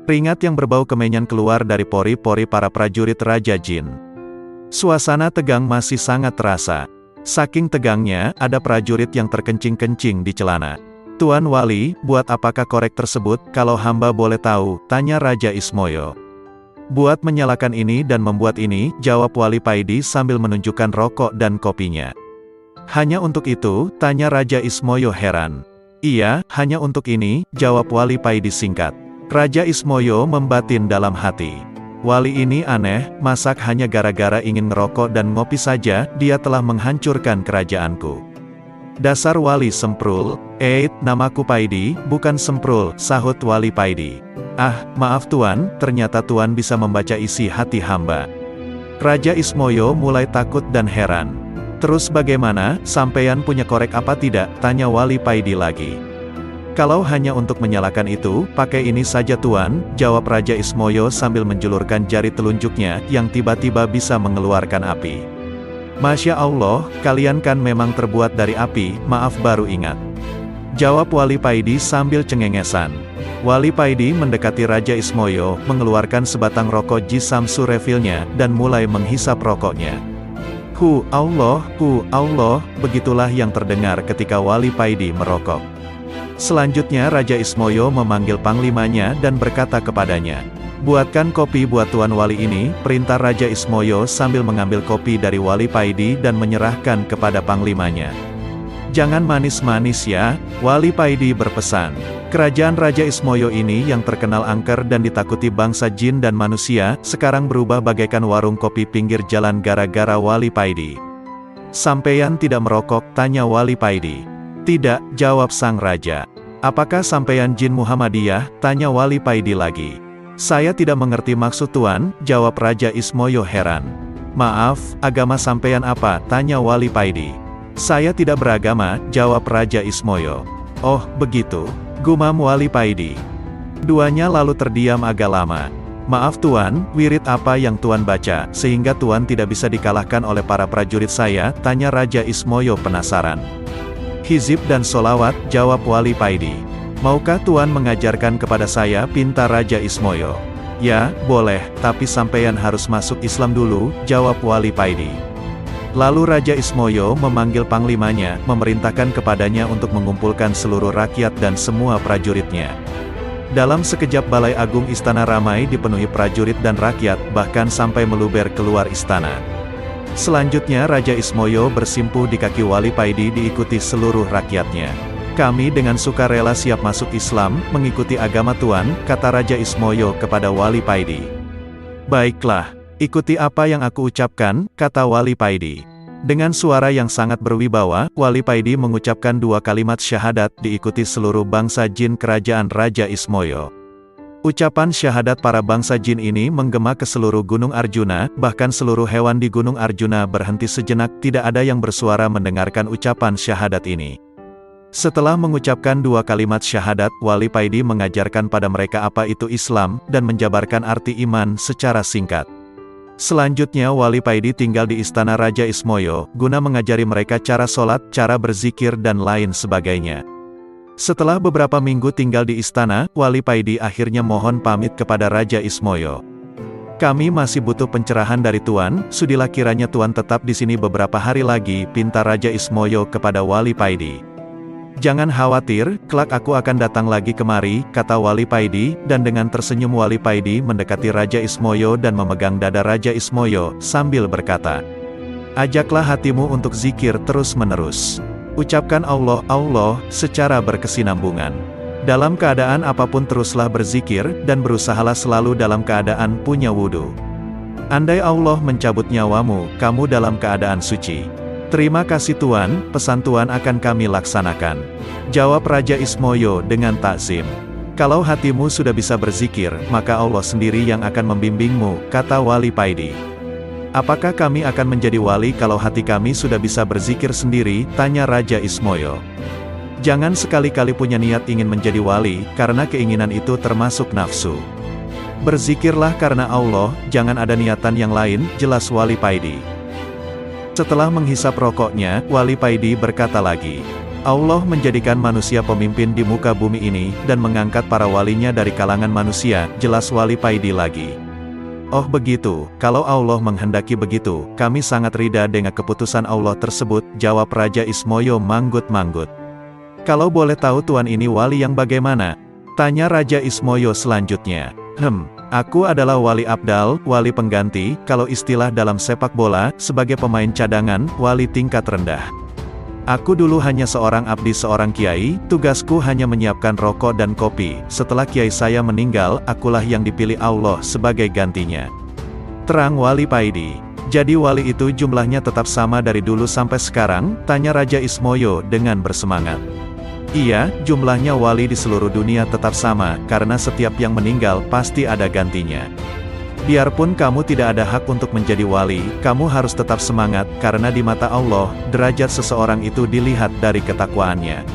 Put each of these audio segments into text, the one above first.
Keringat yang berbau kemenyan keluar dari pori-pori para prajurit Raja Jin. Suasana tegang masih sangat terasa. Saking tegangnya, ada prajurit yang terkencing-kencing di celana. "Tuan Wali, buat apakah korek tersebut, kalau hamba boleh tahu?" tanya Raja Ismoyo. "Buat menyalakan ini dan membuat ini," jawab Wali Paidi sambil menunjukkan rokok dan kopinya. "Hanya untuk itu?" tanya Raja Ismoyo heran. "Iya, hanya untuk ini," jawab Wali Paidi singkat. Raja Ismoyo membatin dalam hati. Wali ini aneh, masak hanya gara-gara ingin ngerokok dan ngopi saja, dia telah menghancurkan kerajaanku. "Dasar Wali Semprul." Namaku Paidi, bukan Semprul," sahut Wali Paidi. "Ah, maaf Tuan, ternyata Tuan bisa membaca isi hati hamba." Raja Ismoyo mulai takut dan heran. "Terus bagaimana, sampeyan punya korek apa tidak?" tanya Wali Paidi lagi. "Kalau hanya untuk menyalakan itu, pakai ini saja Tuan," jawab Raja Ismoyo sambil menjulurkan jari telunjuknya, yang tiba-tiba bisa mengeluarkan api. "Masya Allah, kalian kan memang terbuat dari api, maaf baru ingat," jawab Wali Paidi sambil cengengesan. Wali Paidi mendekati Raja Ismoyo, mengeluarkan sebatang rokok Jisamsu refilnya, dan mulai menghisap rokoknya. Allah, begitulah yang terdengar ketika Wali Paidi merokok. Selanjutnya Raja Ismoyo memanggil panglimanya dan berkata kepadanya, "Buatkan kopi buat Tuan Wali ini," perintah Raja Ismoyo sambil mengambil kopi dari Wali Paidi dan menyerahkan kepada panglimanya. "Jangan manis-manis ya," Wali Paidi berpesan. Kerajaan Raja Ismoyo ini yang terkenal angker dan ditakuti bangsa jin dan manusia, sekarang berubah bagaikan warung kopi pinggir jalan gara-gara Wali Paidi. "Sampeyan tidak merokok?" tanya Wali Paidi. "Tidak," jawab sang raja. "Apakah sampeyan jin Muhammadiyah?" tanya Wali Paidi lagi. "Saya tidak mengerti maksud Tuan," jawab Raja Ismoyo heran. "Maaf, agama sampeyan apa?" tanya Wali Paidi. "Saya tidak beragama," jawab Raja Ismoyo. "Oh, begitu," gumam Wali Paidi. Duanya lalu terdiam agak lama. "Maaf Tuan, wirid apa yang Tuan baca, sehingga Tuan tidak bisa dikalahkan oleh para prajurit saya?" tanya Raja Ismoyo penasaran. "Hizib dan solawat," jawab Wali Paidi. "Maukah Tuan mengajarkan kepada saya?" pinta Raja Ismoyo. "Ya, boleh, tapi sampeyan harus masuk Islam dulu," jawab Wali Paidi. Lalu Raja Ismoyo memanggil panglimanya, memerintahkan kepadanya untuk mengumpulkan seluruh rakyat dan semua prajuritnya. Dalam sekejap Balai Agung Istana ramai dipenuhi prajurit dan rakyat, bahkan sampai meluber keluar istana. Selanjutnya Raja Ismoyo bersimpuh di kaki Wali Paidi diikuti seluruh rakyatnya. "Kami dengan sukarela siap masuk Islam, mengikuti agama Tuan," kata Raja Ismoyo kepada Wali Paidi. "Baiklah, ikuti apa yang aku ucapkan," kata Wali Paidi. Dengan suara yang sangat berwibawa, Wali Paidi mengucapkan 2 kalimat syahadat diikuti seluruh bangsa jin kerajaan Raja Ismoyo. Ucapan syahadat para bangsa jin ini menggema ke seluruh Gunung Arjuna, bahkan seluruh hewan di Gunung Arjuna berhenti sejenak, tidak ada yang bersuara mendengarkan ucapan syahadat ini. Setelah mengucapkan 2 kalimat syahadat, Wali Paidi mengajarkan pada mereka apa itu Islam, dan menjabarkan arti iman secara singkat. Selanjutnya Wali Paidi tinggal di Istana Raja Ismoyo, guna mengajari mereka cara sholat, cara berzikir dan lain sebagainya. Setelah beberapa minggu tinggal di istana, Wali Paidi akhirnya mohon pamit kepada Raja Ismoyo. "Kami masih butuh pencerahan dari Tuan, sudilah kiranya Tuan tetap di sini beberapa hari lagi," pinta Raja Ismoyo kepada Wali Paidi. "Jangan khawatir, kelak aku akan datang lagi kemari," kata Wali Paidi, dan dengan tersenyum Wali Paidi mendekati Raja Ismoyo dan memegang dada Raja Ismoyo, sambil berkata, "Ajaklah hatimu untuk zikir terus-menerus. Ucapkan Allah, Allah, secara berkesinambungan. Dalam keadaan apapun teruslah berzikir, dan berusahalah selalu dalam keadaan punya wudu. Andai Allah mencabut nyawamu, kamu dalam keadaan suci. Terima kasih Tuan, pesan Tuan akan kami laksanakan," jawab Raja Ismoyo dengan takzim. "Kalau hatimu sudah bisa berzikir, maka Allah sendiri yang akan membimbingmu," kata Wali Paidi. "Apakah kami akan menjadi wali kalau hati kami sudah bisa berzikir sendiri?" tanya Raja Ismoyo. "Jangan sekali-kali punya niat ingin menjadi wali, karena keinginan itu termasuk nafsu. Berzikirlah karena Allah, jangan ada niatan yang lain," jelas Wali Paidi. Setelah menghisap rokoknya, Wali Paidi berkata lagi, Allah menjadikan manusia pemimpin di muka bumi ini, dan mengangkat para walinya dari kalangan manusia, jelas Wali Paidi lagi. Oh begitu, kalau Allah menghendaki begitu, kami sangat rida dengan keputusan Allah tersebut, jawab Raja Ismoyo manggut-manggut. Kalau boleh tahu tuan ini wali yang bagaimana? Tanya Raja Ismoyo selanjutnya. Aku adalah wali abdal, wali pengganti, kalau istilah dalam sepak bola, sebagai pemain cadangan, wali tingkat rendah. Aku dulu hanya seorang abdi seorang kiai, tugasku hanya menyiapkan rokok dan kopi. Setelah kiai saya meninggal, akulah yang dipilih Allah sebagai gantinya. Terang Wali Paidi. Jadi wali itu jumlahnya tetap sama dari dulu sampai sekarang? Tanya Raja Ismoyo dengan bersemangat. Iya, jumlahnya wali di seluruh dunia tetap sama, karena setiap yang meninggal pasti ada gantinya. Biarpun kamu tidak ada hak untuk menjadi wali, kamu harus tetap semangat, karena di mata Allah, derajat seseorang itu dilihat dari ketakwaannya.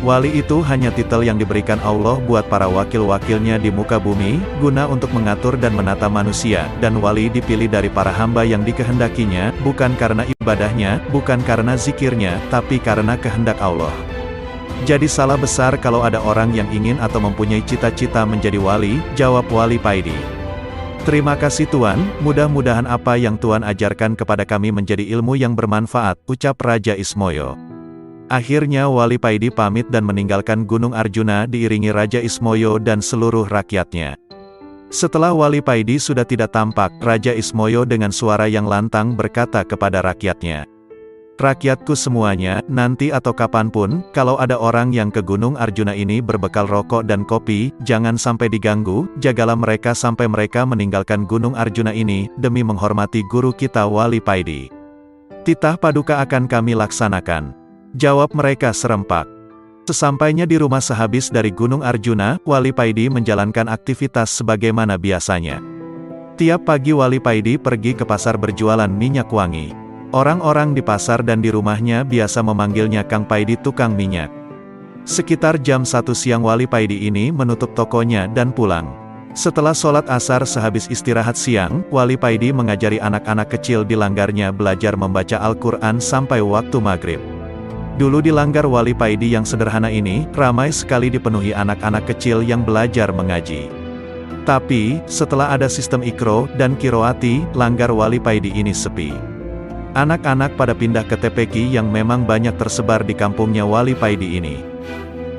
Wali itu hanya titel yang diberikan Allah buat para wakil-wakilnya di muka bumi, guna untuk mengatur dan menata manusia, dan wali dipilih dari para hamba yang dikehendakinya, bukan karena ibadahnya, bukan karena zikirnya, tapi karena kehendak Allah. Jadi salah besar kalau ada orang yang ingin atau mempunyai cita-cita menjadi wali, jawab Wali Paidi. Terima kasih Tuan, mudah-mudahan apa yang Tuan ajarkan kepada kami menjadi ilmu yang bermanfaat, ucap Raja Ismoyo. Akhirnya Wali Paidi pamit dan meninggalkan Gunung Arjuna diiringi Raja Ismoyo dan seluruh rakyatnya. Setelah Wali Paidi sudah tidak tampak, Raja Ismoyo dengan suara yang lantang berkata kepada rakyatnya. Rakyatku semuanya, nanti atau kapanpun, kalau ada orang yang ke Gunung Arjuna ini berbekal rokok dan kopi, jangan sampai diganggu, jagalah mereka sampai mereka meninggalkan Gunung Arjuna ini, demi menghormati guru kita Wali Paidi. Titah paduka akan kami laksanakan. Jawab mereka serempak. Sesampainya di rumah sehabis dari Gunung Arjuna, Wali Paidi menjalankan aktivitas sebagaimana biasanya. Tiap pagi Wali Paidi pergi ke pasar berjualan minyak wangi. Orang-orang di pasar dan di rumahnya biasa memanggilnya Kang Paidi tukang minyak. Sekitar jam 1 siang Wali Paidi ini menutup tokonya dan pulang. Setelah sholat asar sehabis istirahat siang, Wali Paidi mengajari anak-anak kecil di langgarnya belajar membaca Al-Quran sampai waktu maghrib. Dulu di langgar Wali Paidi yang sederhana ini, ramai sekali dipenuhi anak-anak kecil yang belajar mengaji. Tapi, setelah ada sistem ikro dan kiroati, langgar Wali Paidi ini sepi. Anak-anak pada pindah ke TPQ yang memang banyak tersebar di kampungnya Wali Paidi ini.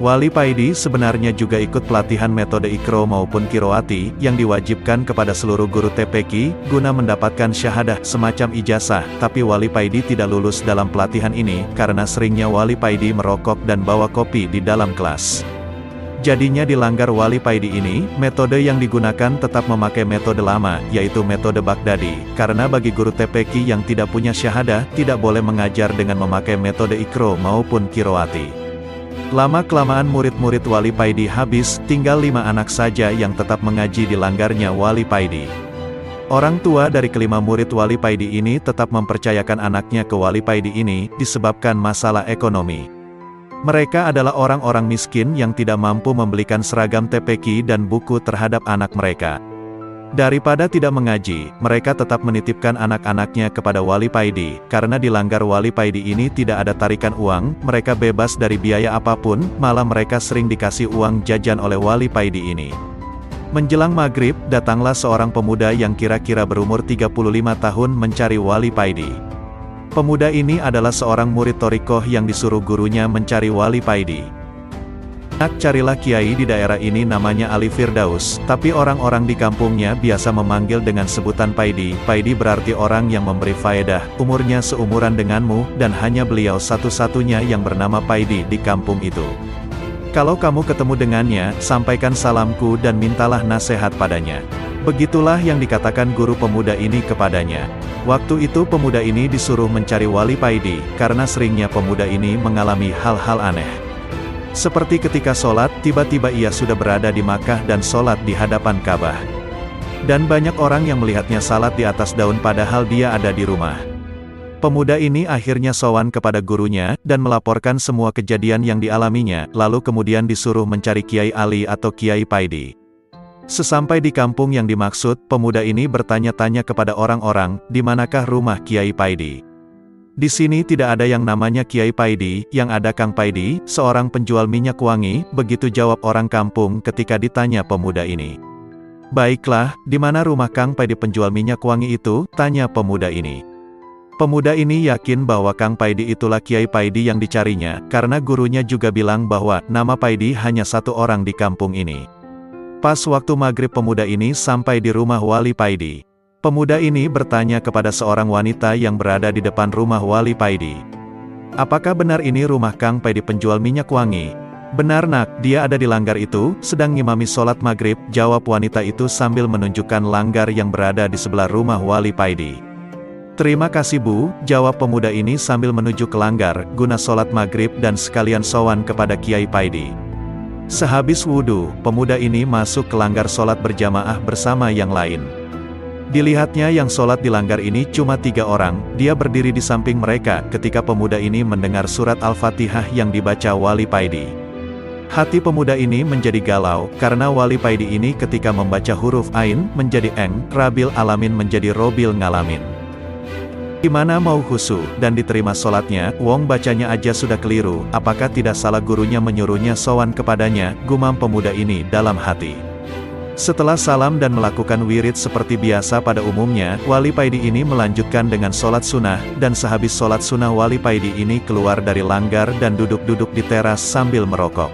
Wali Paidi sebenarnya juga ikut pelatihan metode ikro maupun kiroati, yang diwajibkan kepada seluruh guru TPQ, guna mendapatkan syahadah semacam ijazah, tapi Wali Paidi tidak lulus dalam pelatihan ini, karena seringnya Wali Paidi merokok dan bawa kopi di dalam kelas. Jadinya di langgar Wali Paidi ini, metode yang digunakan tetap memakai metode lama, yaitu metode Baghdadi, karena bagi guru TPQ yang tidak punya syahadah, tidak boleh mengajar dengan memakai metode ikro maupun kiroati. Lama-kelamaan murid-murid Wali Paidi habis, tinggal 5 anak saja yang tetap mengaji di langgarnya Wali Paidi. Orang tua dari kelima murid Wali Paidi ini tetap mempercayakan anaknya ke Wali Paidi ini, disebabkan masalah ekonomi. Mereka adalah orang-orang miskin yang tidak mampu membelikan seragam TPQ dan buku terhadap anak mereka. Daripada tidak mengaji, mereka tetap menitipkan anak-anaknya kepada Wali Paidi, karena di langgar Wali Paidi ini tidak ada tarikan uang, mereka bebas dari biaya apapun, malah mereka sering dikasih uang jajan oleh Wali Paidi ini. Menjelang maghrib, datanglah seorang pemuda yang kira-kira berumur 35 tahun mencari Wali Paidi. Pemuda ini adalah seorang murid Thorikoh yang disuruh gurunya mencari Wali Paidi. Nak carilah kiai di daerah ini namanya Ali Firdaus, tapi orang-orang di kampungnya biasa memanggil dengan sebutan Paidi. Paidi berarti orang yang memberi faedah, umurnya seumuran denganmu, dan hanya beliau satu-satunya yang bernama Paidi di kampung itu. Kalau kamu ketemu dengannya, sampaikan salamku dan mintalah nasihat padanya. Begitulah yang dikatakan guru pemuda ini kepadanya. Waktu itu pemuda ini disuruh mencari Wali Paidi, karena seringnya pemuda ini mengalami hal-hal aneh. Seperti ketika sholat, tiba-tiba ia sudah berada di Makkah dan sholat di hadapan Ka'bah. Dan banyak orang yang melihatnya salat di atas daun padahal dia ada di rumah. Pemuda ini akhirnya sowan kepada gurunya, dan melaporkan semua kejadian yang dialaminya, lalu kemudian disuruh mencari Kiai Ali atau Kiai Paidi. Sesampai di kampung yang dimaksud, pemuda ini bertanya-tanya kepada orang-orang, di manakah rumah Kiai Paidi. Di sini tidak ada yang namanya Kiai Paidi, yang ada Kang Paidi, seorang penjual minyak wangi, begitu jawab orang kampung ketika ditanya pemuda ini. Baiklah, di mana rumah Kang Paidi penjual minyak wangi itu? Tanya pemuda ini. Pemuda ini yakin bahwa Kang Paidi itulah Kiai Paidi yang dicarinya, karena gurunya juga bilang bahwa nama Paidi hanya satu orang di kampung ini. Pas waktu maghrib pemuda ini sampai di rumah Wali Paidi. Pemuda ini bertanya kepada seorang wanita yang berada di depan rumah Wali Paidi. Apakah benar ini rumah Kang Paidi penjual minyak wangi? Benar nak, dia ada di langgar itu, sedang ngimami sholat maghrib, jawab wanita itu sambil menunjukkan langgar yang berada di sebelah rumah Wali Paidi. Terima kasih bu, jawab pemuda ini sambil menuju ke langgar, guna sholat maghrib dan sekalian sowan kepada Kiai Paidi. Sehabis wudhu, pemuda ini masuk ke langgar sholat berjamaah bersama yang lain. Dilihatnya yang sholat di langgar ini cuma 3 orang, dia berdiri di samping mereka ketika pemuda ini mendengar surat Al-Fatihah yang dibaca Wali Paidi. Hati pemuda ini menjadi galau, karena Wali Paidi ini ketika membaca huruf Ain, menjadi Eng, Rabil Alamin menjadi Robil Ngalamin. Gimana mau khusyuk dan diterima sholatnya, wong bacanya aja sudah keliru, apakah tidak salah gurunya menyuruhnya sowan kepadanya, gumam pemuda ini dalam hati. Setelah salam dan melakukan wirid seperti biasa pada umumnya, Wali Paidi ini melanjutkan dengan sholat sunnah, dan sehabis sholat sunnah Wali Paidi ini keluar dari langgar dan duduk-duduk di teras sambil merokok.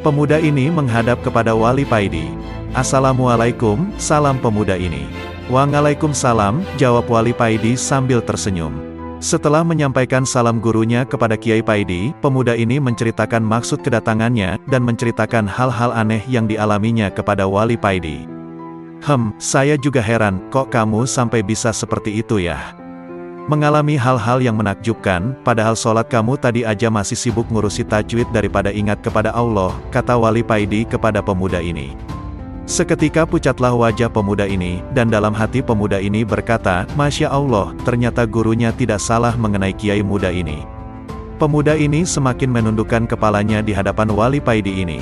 Pemuda ini menghadap kepada Wali Paidi. Assalamualaikum, salam pemuda ini. Waalaikumsalam, jawab Wali Paidi sambil tersenyum. Setelah menyampaikan salam gurunya kepada Kiai Paidi, pemuda ini menceritakan maksud kedatangannya, dan menceritakan hal-hal aneh yang dialaminya kepada Wali Paidi. Saya juga heran, kok kamu sampai bisa seperti itu ya? Mengalami hal-hal yang menakjubkan, padahal sholat kamu tadi aja masih sibuk ngurusi tajwid daripada ingat kepada Allah, kata Wali Paidi kepada pemuda ini. Seketika pucatlah wajah pemuda ini, dan dalam hati pemuda ini berkata, Masya Allah, ternyata gurunya tidak salah mengenai kiai muda ini. Pemuda ini semakin menundukkan kepalanya di hadapan Wali Paidi ini.